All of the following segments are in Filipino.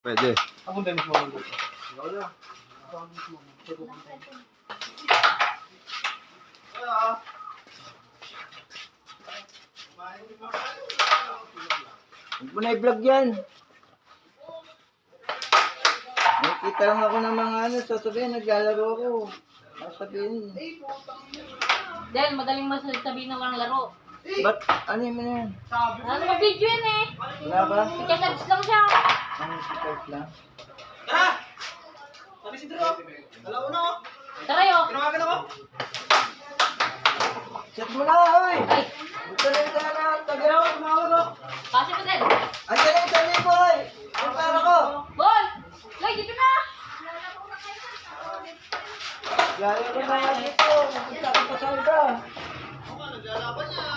Pwede. Ako din mismo mag Huwag mo na i-vlog yan. Nakikita lang ako ng mga sasabihin, naglalaro ako. Sasabihin. Dahil madaling masasabihin na walang laro. Ba't? Ano yun na yan? Ano ba video yan eh? Wala ba? Ikasabs lang siya. Ang support lang. Tara! Sabi si Drew. Dalawa na ako. Tara yo. Tinawagan ako. Chat mo na, oy! Ay, Ito na yung talaga. Tagaw, tumawag ako. kasi pa din. Andiyan na yung sabi ko, oy! Ang para ko. Boy! Lay, dito na! Gaya ko na yan dito. Magpunta ko pa sa iba. Ako, naglalaban niya.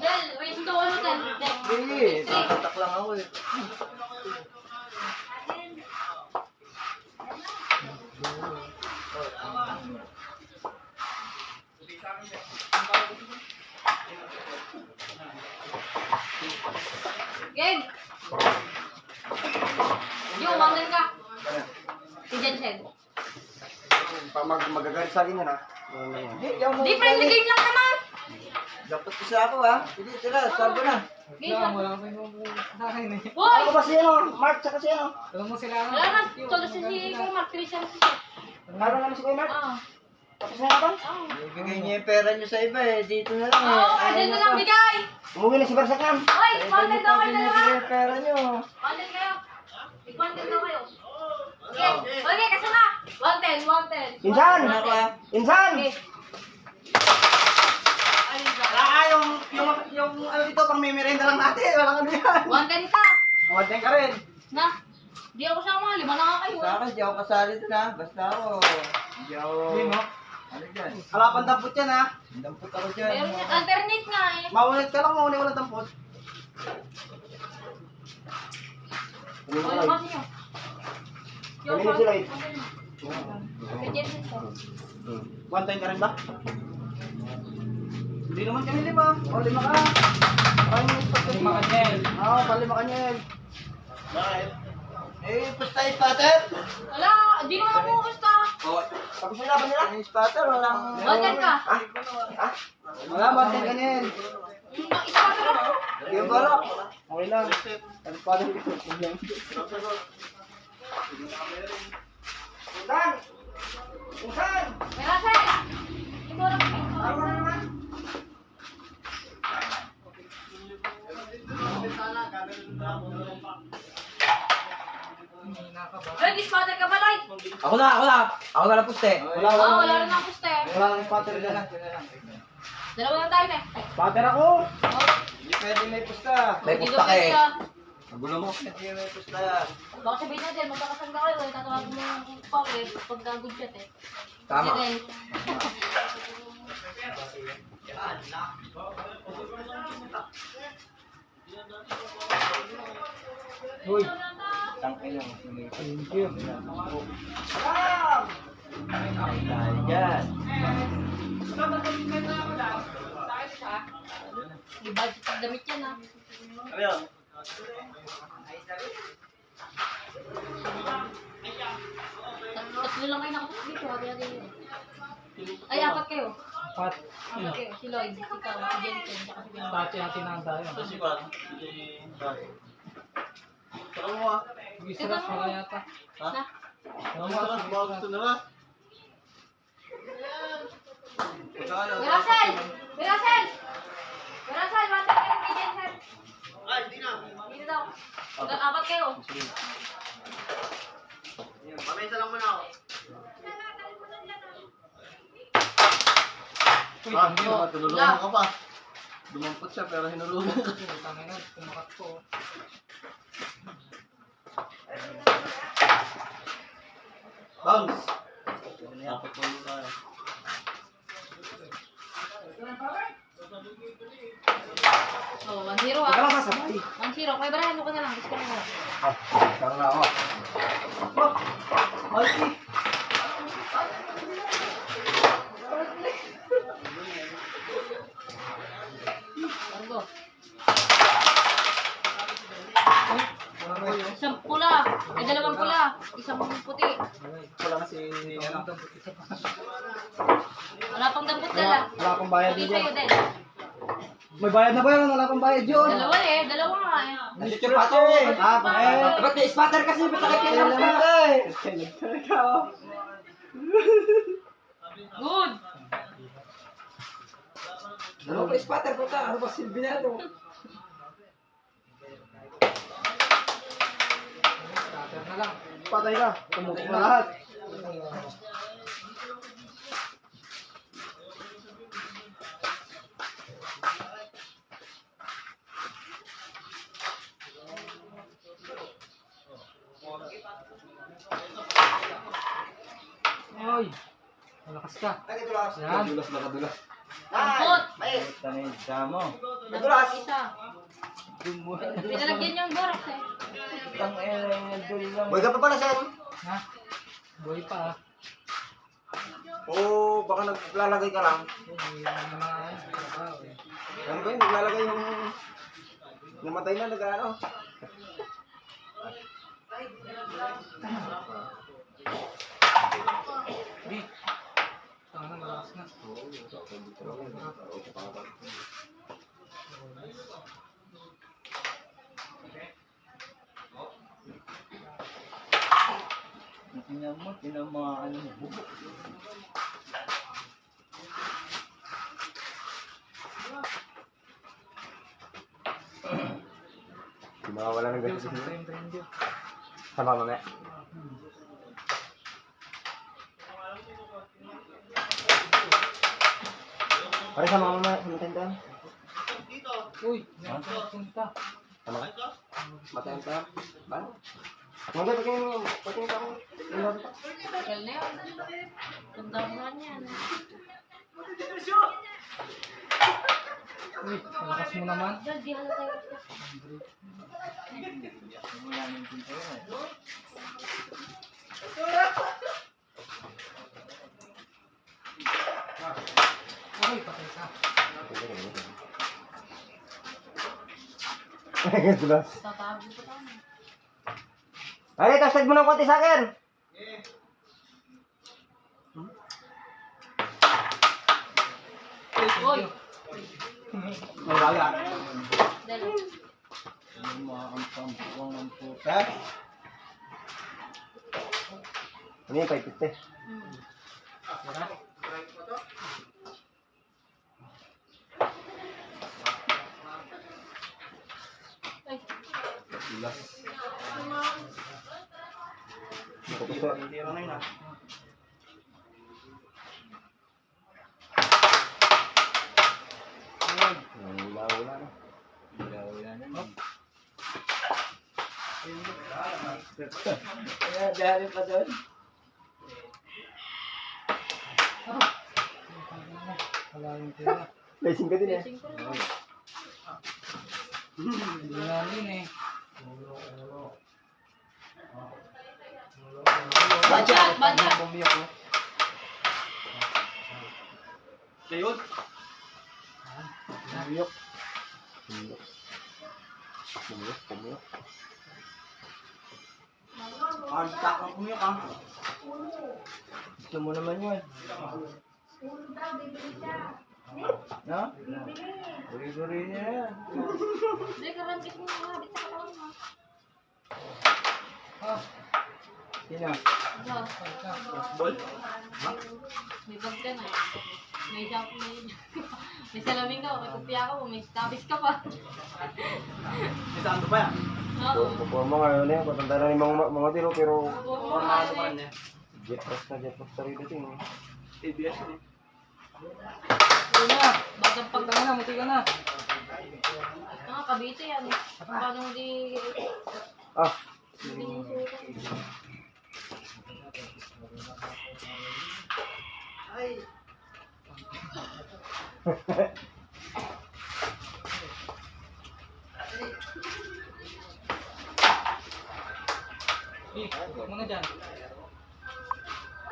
Del, may sundo ano Del? Del. Hindi, tatatak lang ako eh. Game! Yo, umangan ka. Si Jensen. Magagalit sa akin yan ha. Di, friendly game lang naman. Dapat isa ako ha. Hindi, tira, salbo na. Game lang. Wala ko yung sa akin eh. Boy! Ako ba si ano? Mark, saka si ano? Alam mo sila Wala na, todo si Kuya Mark, Christian si Sir. Naroon naman si Kuya Mark. Ah. Tapos na naman. Ah. Ibigay niyo yung pera niyo sa iba eh. Dito na lang eh. Oo, andyan na lang bigay. Umuwi na si Barsakam. Hoy, content daw kayo dalawa. Yung pera niyo. Content kayo. I-content daw kayo. Okay, okay, kasama. 110, 110. Insan! Insan! Okay. Wala yung ano dito, pang memerenda lang natin. Walang ano yan. 110 ka. Mawadyan ka rin. Na, di ako sama. 5 na nga kayo. Sa akin, di ako kasali doon ha. Basta ako. Hindi ako... Hindi mo. Ano dyan? Wala pang dampot yan ha. Dampot ako dyan. Meron yung alternate nga eh. Maulit ka lang, maulit walang dampot. Ano Ano ba? kasi nyo? Kanino sila eh? Kay Jensen to. One time ka rin ba? Hindi naman kami 5. O 5 ka. Ay, lima ka Nel. Oo, palima ka Nel. Bakit? Eh, basta yung spatter. Wala, di naman ako basta. Oh, tapos na ba nila? Yung spatter, walang... 110 ka. Ha? Ha? Wala, one time ka Nel. Isa ka lang. Yung barok. Okay lang. Ano pa rin ito? Insan! Insan! May rasa eh. Ito lang. Ano na naman? Ay, dispatter ka ba, Lloyd? Ako na. Ako na puste. Wala, Oo, wala rin ako puste. Wala nang spatter dyan. Dalawa lang tayo eh. Spatter ako. Oh, Hindi pwede may pusta. May pusta ka eh. Magulo mo. Hindi may pusta. Baka sabihin natin, magkakasangga kayo eh. Tatawagin mo yung power pag good shot eh. Tama. Sige. Hoy. Tangin lang. Thank you. Dahil dyan. May budget pag damit yan ah. Ano yun? Tatlo lang kayo nakapos dito. Hati-hati yun. Ay, apat kayo. Pat. Apat kayo. Si Lloyd, ikaw, si Jensen, saka si Bill. Hati-hati na tayo. Kasi ba? Saka mo ah. Sige, sarap wala yata. Na? Ang sarap, baka gusto nila. Mirasel! Mirasel! Mirasel, bata kayo kay Jensen. Ay, hindi na. Dito daw. Apat kayo. Pamesa lang muna ako. Ah, hindi Oh, Tinulungan ka pa. Dumampot siya pero hinulungan ka. Tangin na, kumakat ko. Bounce! Dapat po yun tayo. Oh, 1-0 Huwag ka ah. lang sasabay. 1-0. Kaya barahan mo ka na lang. Disconnect mo. Ah, parang na ako. dalawang pula. Isang puti. Wala na si, ano. Wala pang dampot dala. Wala pang bayad Hindi dyan. sa'yo din. May bayad na ba yun? Wala pang bayad yun. Dalawa eh. Dalawa nga eh. Nandito yung pato eh. Ba't may spatter kasi? Ba't nakikailangan ka? Kailangan ka, oh. Good. Ano pa spatter po ta? Ano ba silbi na ito? Spatter na lang. Patay ka. Tumutok na lahat. Oy, malakas ka. Yan. Kadulas na kadulas. Dampot. Tanay sa mo. Dampot isa. Pinalagyan yung borax eh. Tang dul lang. Boy ka pa pala, sir. Ha? Boy pa ah. Oo, baka naglalagay ka lang. Ano ba yun? Naglalagay yung... Namatay na, nag-ano? Di. Tama na, malakas na. Tingnan mo, mga ano mo. Di makawala ng Diyos, ganito. ang train Diyos. Sama mamaya. Pare, sama mamaya. Sama tayo. Uy, nakapunta. Sama ka? Matayan tayo. Ba? Mga patingin ka ako. Tagal na yun. Ganda mo nga yan. Uy, malakas mo naman. Dal, di halata yun. Wala nang pinto eh. Uy, patay ka. Kadulas. Tatago pa tayo. Ay, tasag mo ng konti sa akin. Uy! May baga. Dal. Yung mga ampang ng puta. Ano yung 550? Hmm. Tara. Ay, Kadulas. Hindi na yun ah. Wala na. Wala na. Kaya dahil pa doon. Wala yung tira. Blessing ka din eh. blessing ko na. Hindi na yun eh. Badyak! Badyak! Bumiyak ko. Ayun. Bumiyak. Pumiyok. Tak ang bumiyak ah. Gusto mo naman yun. No? Guri-guri niya yan. Hindi, karambit mo nga. Habit sa katawan mo. Ah, Sino? Ikaw. Ball. May bag ka na. May shop may salamin ka. May kupya ka. May stabis ka pa. may saan pa yan? Oo. Puporma nga yun eh. Patanda na yung mga tiro pero Oo, ano eh. jet post sa rito din eh. ABS yun eh. Una, bagang pag... Punta ka na, muti ka na. Ah, Cavite yan. Paano hindi... Ah. Hindi yung sukat. Eh, huwag mo na dyan.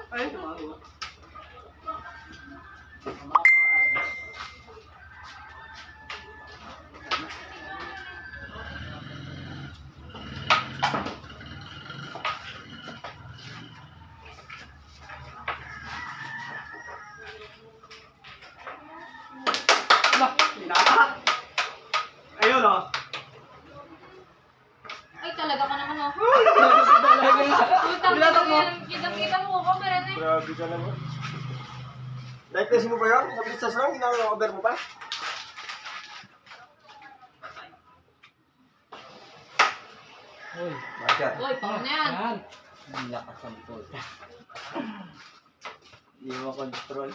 Ay, tumago. Kita mo ko, meron eh. Grabe ka naman. Light test mo ba yun? Sa pizzas lang, ginagawa-over mo pa? Uy, bakit? Uy, paano na yan? Yan. Ang lakas ang puta. Hindi mo control.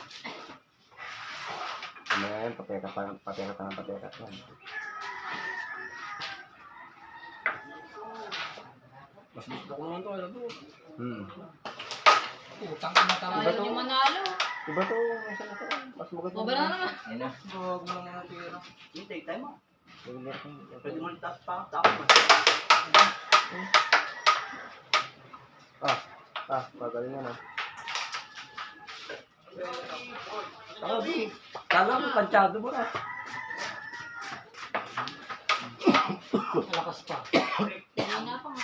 Ano yan? Pateka pa ng pateka. Mas gusto ko naman ito. Ano to? Utang na tama. Ayaw niyo manalo. Diba to? Isa na to. Mas maganda. Baba na naman. Ayun na. Huwag mo lang mga pera. Hintay tayo mo. Pwede mo litas pa. Tapos. Pagaling yan ah. Kala mo, pansyado mo na. Malakas pa. Hindi na pa nga.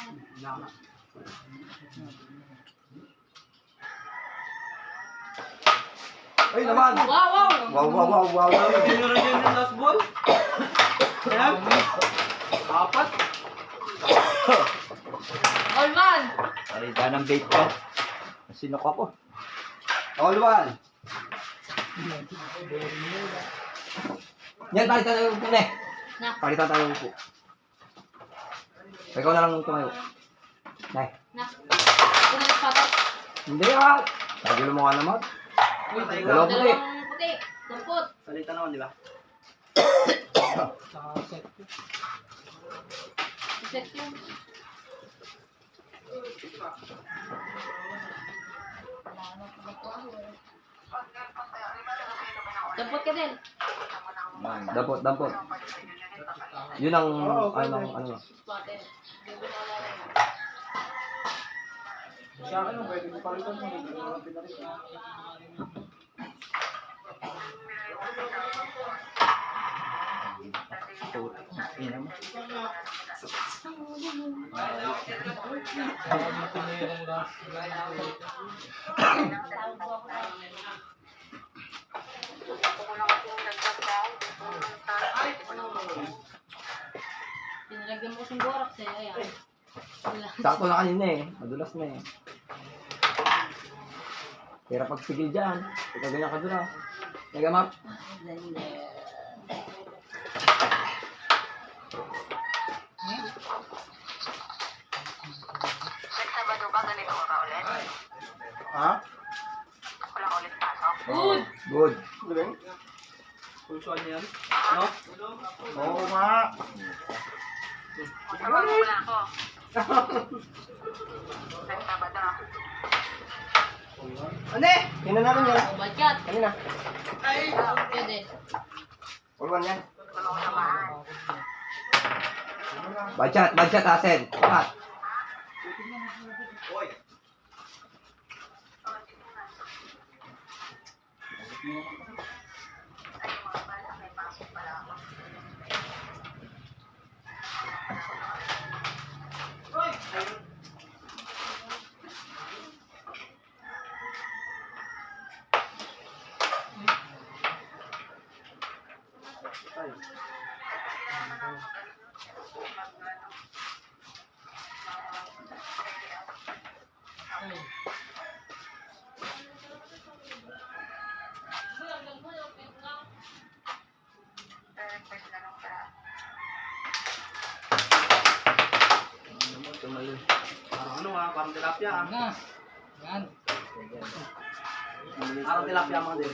Ay naman! Wow! Wow. Tinuro dyan yung last ball. Ayan. Apat. All man! Ay, ganang bait ko. Sinok ako. All one! Yan, palitan tayo upo na eh. Na. Palitan tayo upo. Ikaw na lang tumayo. Nay. Na. Pumalit pa to. Hindi ah. Sabi mo nga naman. Dalawang puti. Dalawang puti. Dampot. Salita naman, di ba? Sa set. Set yun. Dampot ka din. Dampot. Yun ang, ano. Pate. Sa akin, pwede mo palitan mo. Hindi mo lang pinalitan. Ina mo. Pinalagyan mo kasing borax eh. Ayan. Sakto na kanina eh. Madulas na eh. Pero pag sige dyan, ikaw ganyan ka dun ah. Nagamap. Sabado ba ganito ka ulit? Ha? Wala ulit pasok? Good! Good. Galing? Pulsuan niya yan. No? Oo nga. Tawag mo na ako. Sabado. Ano eh? Tingnan natin yan. Badkat. Kanina. Pwede. All one yan. Tulong samahan. Badshot, asen. Pat. Parang ano ah, parang tilapia ah. Na. Yan. Parang tilapia mga din.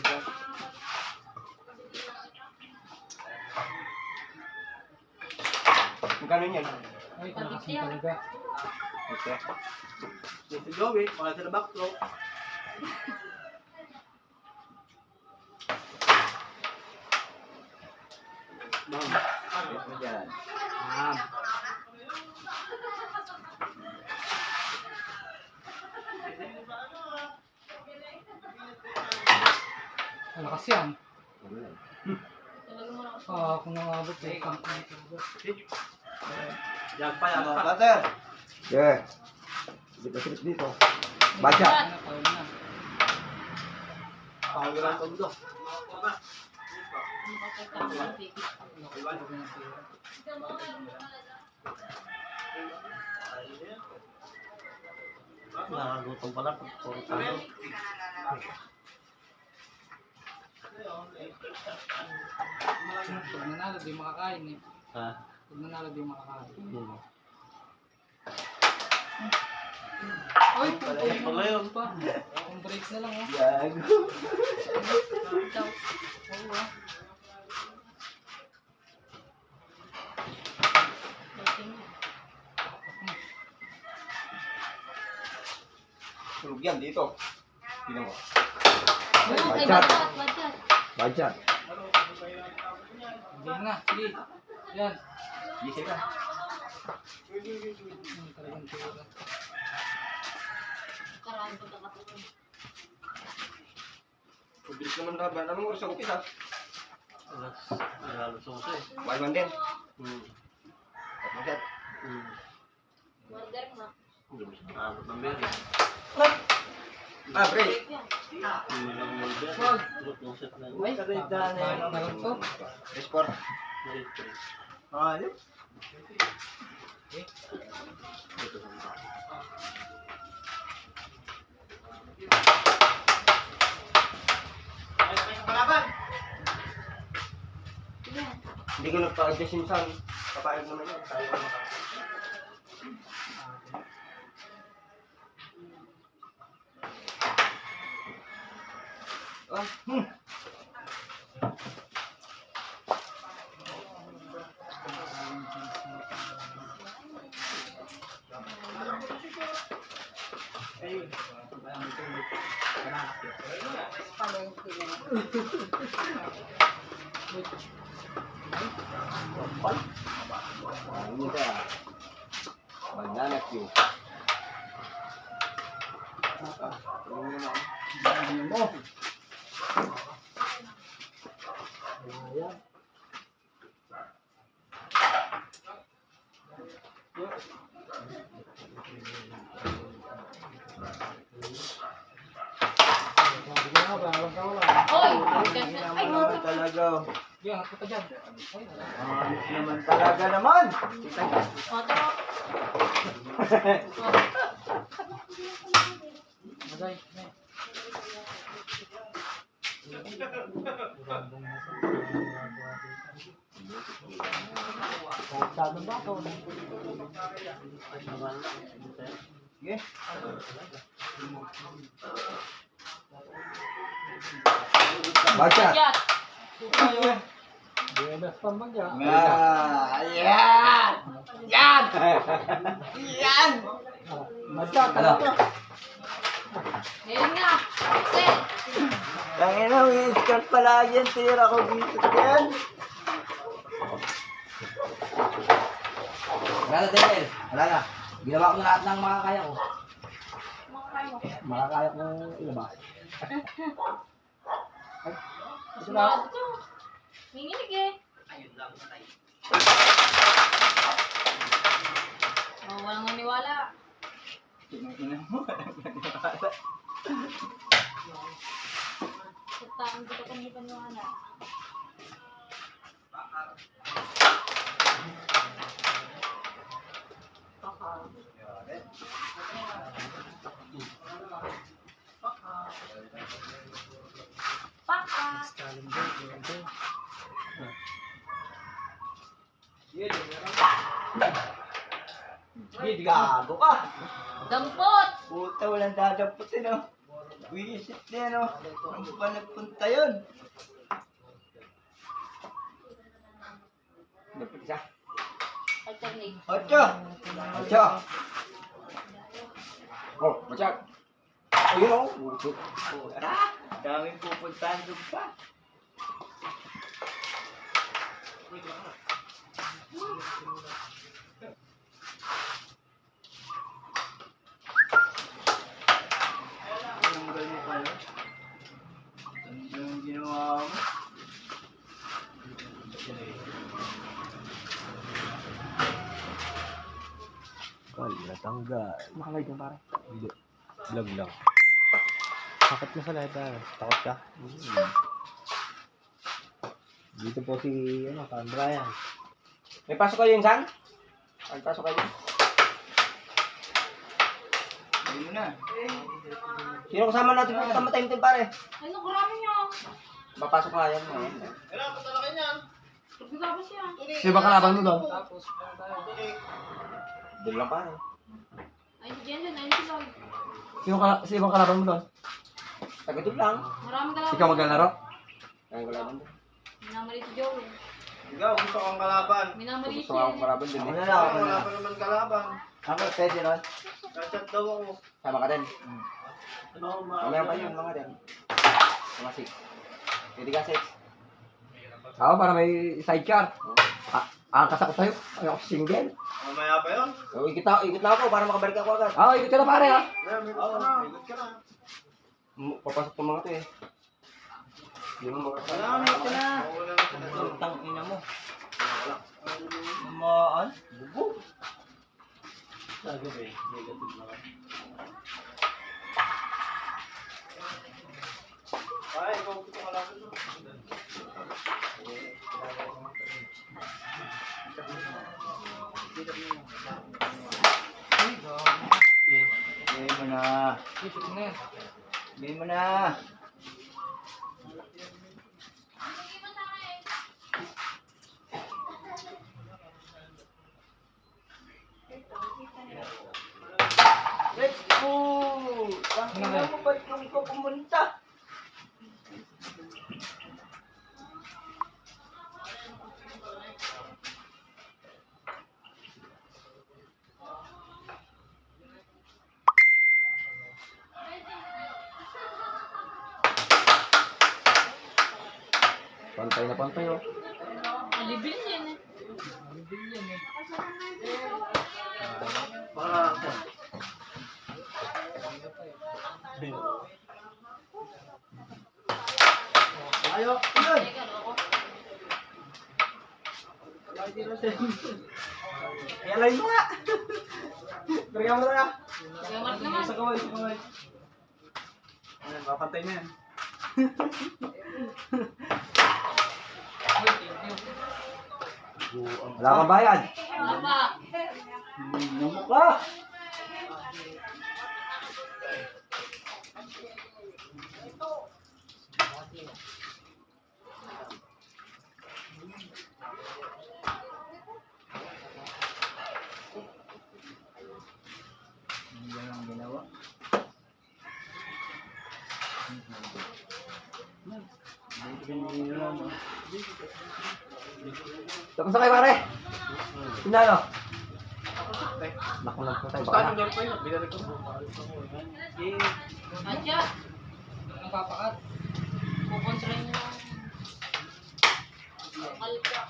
Magkano yan? Ay, malakas na talaga. Okay. Si Joey, wala sila backthrow. Bang. Yan. Ah. Malakas yan. Talaga mo na ako. Kung nangabot eh. Yan pa, yan pa. Butter. Yeah. Silip dito. Badshot. Ano, paul na. Pangalan ko dito. Nakagutom pala. Puro talo. Pag nanalo, di makakain eh. Ha? Pag nanalo, di makakain. Ay, pupunin Pala yun. pa. Ang break na lang oh. Gago. Daw. Oo ah. Dating na. Tulog yan dito. Tingnan mo. Ay, badjat, badjat. Budget. Game na, sige. Yan. Gising na. Talagang tira. Karaan ko nakatulog. Pabilis naman laban. Anong oras ang umpisa? Alas 11. One man din. Tatlong set. Order mo. Hindi mo siya nakabot ng beri. Break. Yan. Hindi lang mo beri. Wag. Tatlong set na yun. Ay, parang to. Score. Ayos. Dito sa mga. Yan. Hindi ko nagpa-adjust yung sound. Papayag naman yun. Tayo ka maka. Ini ka. Banana cue. Oy! Ay, no. Talaga. Yan, ako pa dyan. Ay, wala. Ayos naman talaga naman. Oto. Magay. May. Sadong ba ito? Sige. Budget. Badjat. Buenas pambagya. Yan! Yan! Yan! Madyak, Ano? Ngayon nga. Set. Tangina, may skirt pala yan. Tira ko dito yan. Wala na, Daniel. Wala na. Ginawa ko na lahat ng makakaya ko. Makakain mo. Makakaya ko ilabas. Sigurado. Minginig eh. Oh, walang maniwala. Tingnan mo. Putaan ko kung hindi paniwala. Paka. Gago ka. Dampot. Puta, walang dadamputin, oh. Wisit din, oh. Ano ba nagpunta yun? Dapat isa. Alternate. Ocho. Ocho. Oh, budget. Ayun o. Puta. Daming pupuntahan doon pa. Tanggal mo pala. Tanggal yung ginawa mo. Natanggal. Nakalive yung pare. Hindi. Vlog lang. Takot mo sa live Takot ka? Dito po si, Brian. May pasok kayo yun, San? Pasok kayo. Hindi mo na. Sino kasama natin pupunta matahimtim pare? Ay, nakurami niya. Papasok nga yan. Pagkatapos siya. Sino ba kalaban mo doon? Tapos, meron tayo. Doon lang pare. Ay, si Jensen, ay, si Lloyd. Sino bang kalaban mo doon? Taga doon lang. Marami ka lang. Ikaw maglalaro? Ang kalaban mo. Minamali si Joey. Ikaw, gusto kong kalaban. Minamali Gusto siya. nga akong kalaban din Ako eh. na lang, ako na Wala lang. pa naman kalaban. Ako, pwede ron. Kachat daw ako. Sama ka din. Ano, Mamaya pa yun mga din. Mga 6. Pwede ka 6. Oo, para may sidecar. Angkas ako sa'yo. Ay ako single. Mamaya pa yun. So, ikot na ako para makabalik ako agad. Oo, ikot ka na pare ha. Yeah, may gusto na. Ikot ka na. Papasok pa mga to eh. Hindi mo Wala, makasama. may ikot na. Wala na sila. Tang ina mo. Mamaan. Bugo. Sabi ba eh, negative na ka. Ay, ikaw gusto kalaban mo. Bigay mo na. Isip na yan. Bigay mo na. Let's go! Bakit Ano na ba? mo ba't yung ko pumunta? Pantay na pantay oh. Alibil yan eh. Alibil yan eh. Ayo, yun. Teka, loko. Ialay mo nga. Bigyan mo na. Kaya Mark naman. Sa kaway, sa kaway. Ayan, papantay na yan. Uy, thank you. Wala kang bayad. Wala pa. Namu ka! Yan ang ginawa. Tapos na kayo pare. Pinalo. Naku lang po tayo. Baka na. Adya. Ang papakat. Kukontrain niyo. Bakal ka.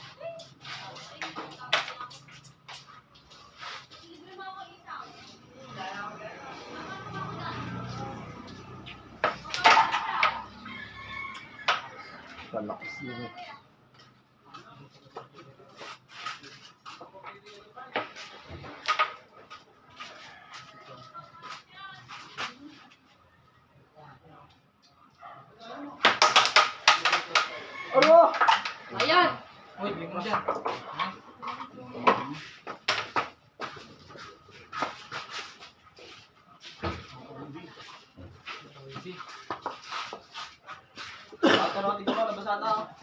Palakas yun eh. Ano? Ayan. Uy, bigyan mo dyan. Ha?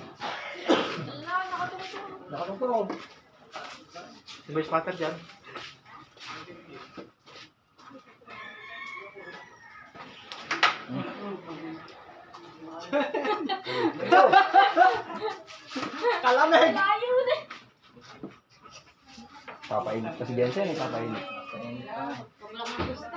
Wala, nakatulog. Nakatungtong. Si Vice Master dyan. Kalamig! Layo na. Papainit pa si Jensen eh. Papainit. Huwag lang ang gusto.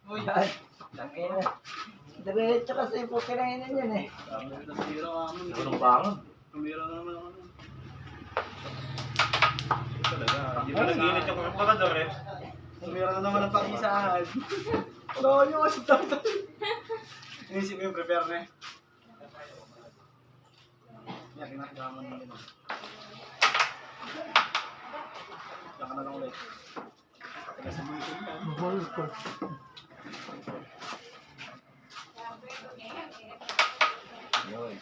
Uy, Ay, laki na. Diretso kasi po kinainin yan eh. Anong bangon? Hindi ba nag-init yung kapador eh? Meron na naman ang pang-isahan. Oo, yung kasi tatay. Inisip mo yung prepare na eh. Yan, kinakagaman mo yun. Yan ka na lang ulit. Taga sa mga ito yan. Yun.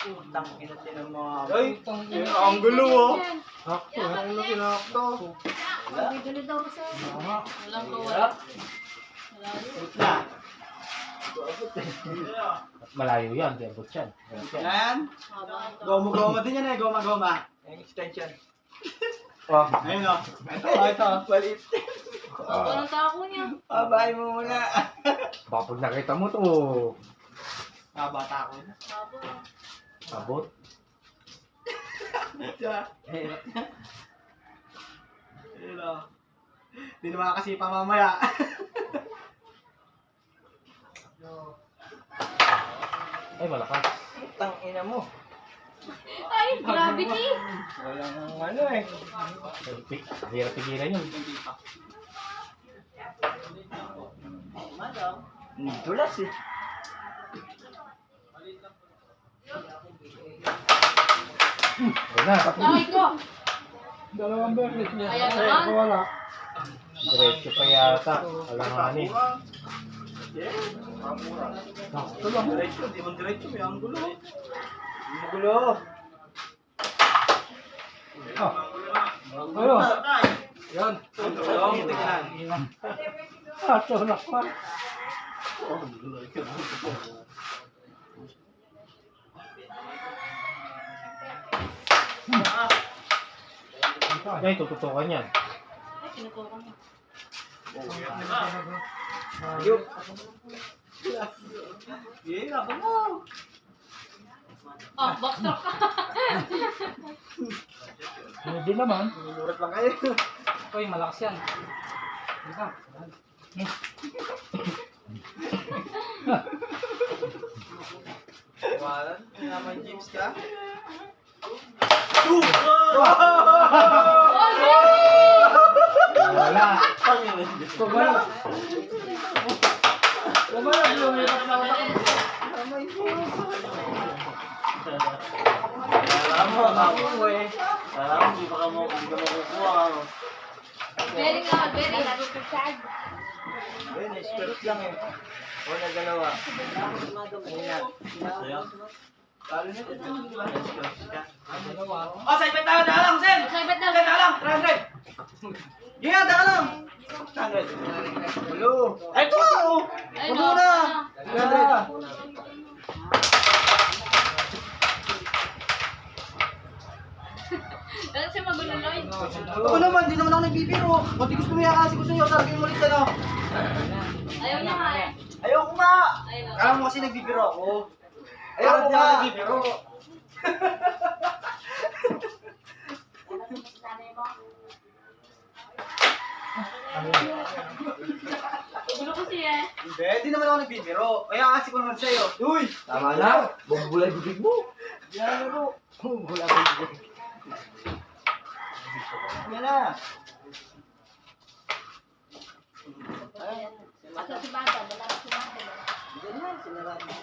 Utang kinatinan mo. Ay, ang gulo oh. Sakto, Ang laki na ako. Bibili daw sa walang kawala. Malayo. Na. Malayo yan, di abot yan. Yan. Haba ito. Goma-goma din yan eh, goma-goma. Yung extension. Oh, ayun oh. Ito. Palit. Walang tako niya. Babae mo muna. Baka pag nakita mo to, Bata ko. Haba. Abot. Ayun oh. Hindi na makakasipa mamaya. Ay, malakas. Utang ina mo. Ay, gravity. Walang ano eh. Hirap pigilan yun. Dulas eh. Ayun na, tapos. Ay ko. Dalawang beses niya. Ayan naman. Wala. Diretso pa yata. Alanganin. Ito lang. Diretso, di man diretso. May ang gulo. Gulo. Ano? Yan. Ato na pa. Ay, tututukan yan. Ay, sinutukan niya. Yung. Yeah, ako mo. Ah, backtrack ka. Hindi naman. Minurat lang kayo. Uy, malakas yan. Di ba? Walan, naman James ka. Wala. Kumala. Kumala, lumirap na utak ko. Alam mo, ako mo eh. Alam mo, hindi ka makukuha ka. Very nga, very. Ayun, skirt lang eh. Una, dalawa. Ayan. Talo nito. Dalawa. Oh, sa ipet tayo, daan lang, Sen! Masaybat daw. Sen, daan lang, 300! Yeah, daan lang! 100. Hello. Ay, ito nga, oh! Ay, Huwag no. muna! Ganda. Ano siya maguloy? Ako naman, di naman ako nagbibiro. Kunti gusto mo yan kasi gusto nyo, sabi mo ulit ano. Ayaw niya nga eh. Ayoko nga! Ayun o. Kala mo kasi nagbibiro ako. Ayoko Ayoko nga. nga nagbibiro. Gulo ko siya eh. Hindi, di naman ako nagbibiro. Kaya kasi ko naman sa'yo. Uy! tama na. Bubulay bibig mo. Yan laro. Wala ko dito. Yan na. Asa si Bata, wala si Bata. Yan na, sinaraan mo.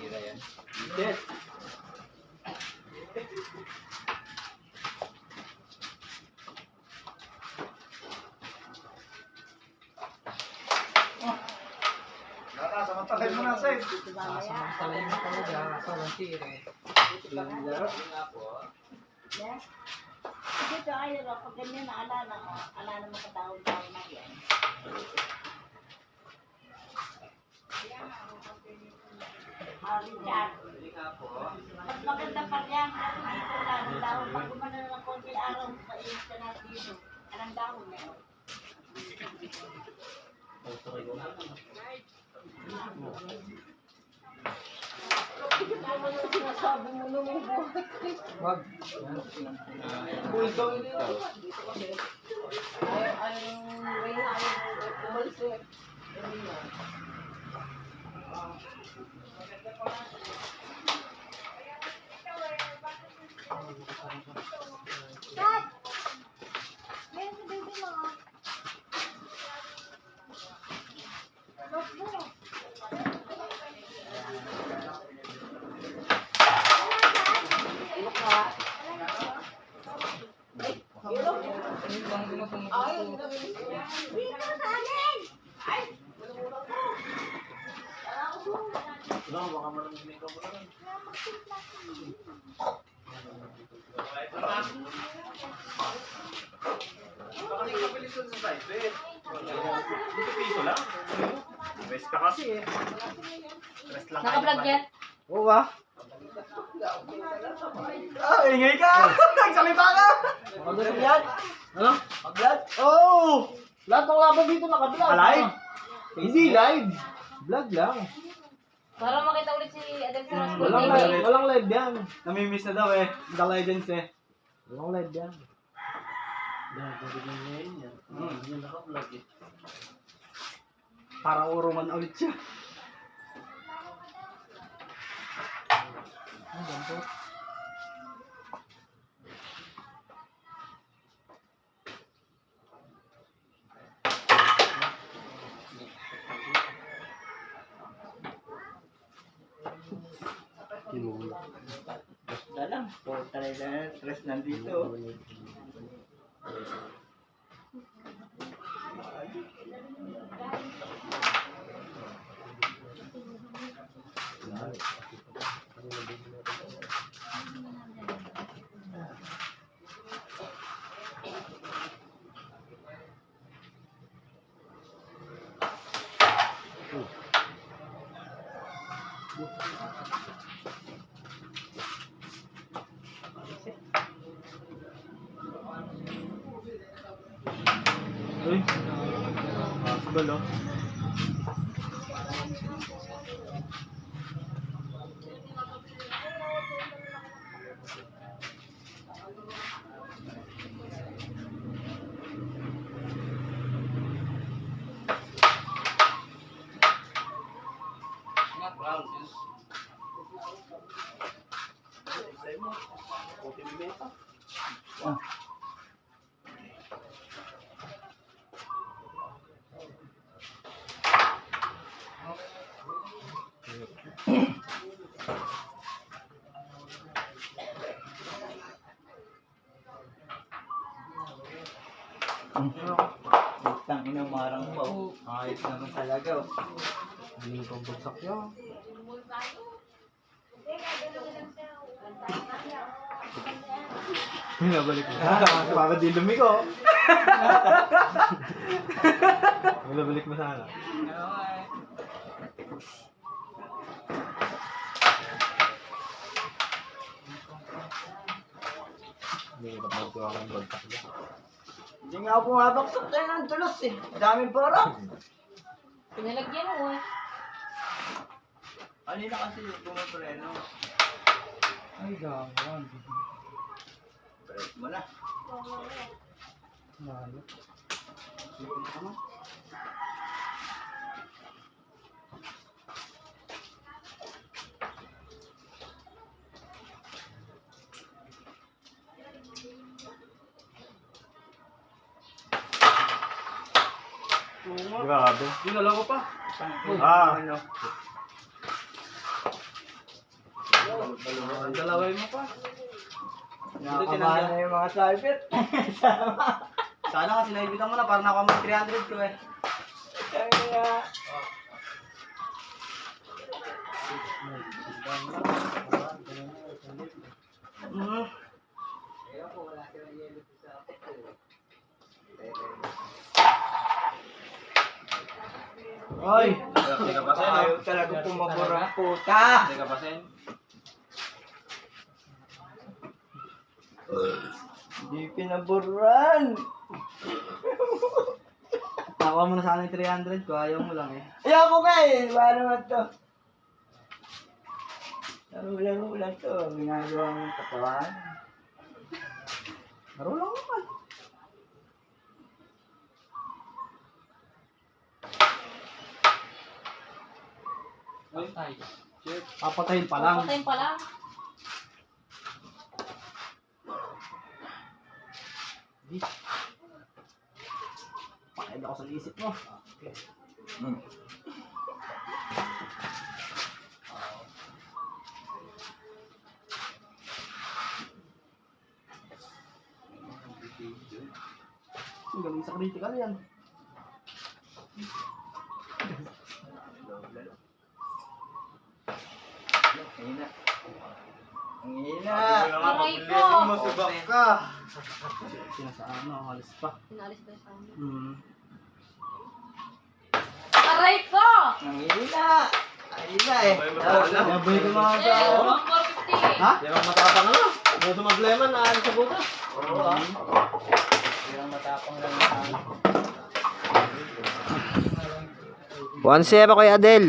Tira yan. Yes. Samantalay mo na, Sen. Samantalay mo talaga. Sa walang tire. Dito ayaw ako, pag ganyan na alala mo katawag-tawag na yan. Richard. Mas maganda pa yan, kasi dito lang ang dahon. Pag gumana na ng konti araw, mainit ka na dito. Anong dahon na yun? Wag. Baka Baka nagpapilis sa site, eh. Dito piso lang. Rest ka kasi eh. Rest lang Naka-vlog yan? Oo ba? Ingay ka! Nagsalita ka! Nakablog yan? Ano? Nakablog? Oo! Lahat ng laban dito nakablog. Alive? Hindi live. Vlog lang. Para makita ulit si Adam sa School Walang TV. live, walang live yan. Namimiss na daw eh. The Legends eh. Walang live yan. Hindi naka-vlog eh. Parang uruman ulit siya. Basta lang. Porta na yan. Stress nandito. Uy. Sabal oh. Not proud, yes. Tang ina marang pa. Ayos naman talaga. Hindi ko bagsak yan. Nabalik mo. Para di lumiko. Nabalik mo sana. Hindi ko magagawa ng bagsak yan. Hindi nga ako pumabaksak tayo ng tulos eh. Daming pera. Pinalagyan mo eh. Kanina kasi yung pumapreno. Ay, gawin. Press mo na. Malo. Grabe. Dinala ko pa. Ano? Ang dalaway mo pa. Nakakabahan na yung mga sniper. Sana kasi naibitan mo na para nakuha mo 300 ko eh. Kaya. Oy! Teka pa, Sen. Ayaw talaga pumabor ang puta. Teka pa, Sen. Hindi pinaboran. Nakuha mo na sana yung 300 ko, ayaw mo lang eh. Ayaw ko nga eh. Paano naman to? Laro lang to. Ginagawa ng katawan. Laro lang naman. Patay. Check. Papatayin pa lang. Patayin pa lang. Pakid ako sa isip mo. Ang galing sa critical yan. Ayun na. Ang hina. Aray ko! Masibak ka. Sinasa ano, halos pa. Pinalis ko sa amin. Hmm. Aray ko! Ang hina. Ang hina eh. Baboy ko mga Eh, 450. Ha? Yan ang matapang ano? Boto maglema na ano sa butas. Oo ah. Yan ang matapang lang na. 1-0 kay Adel.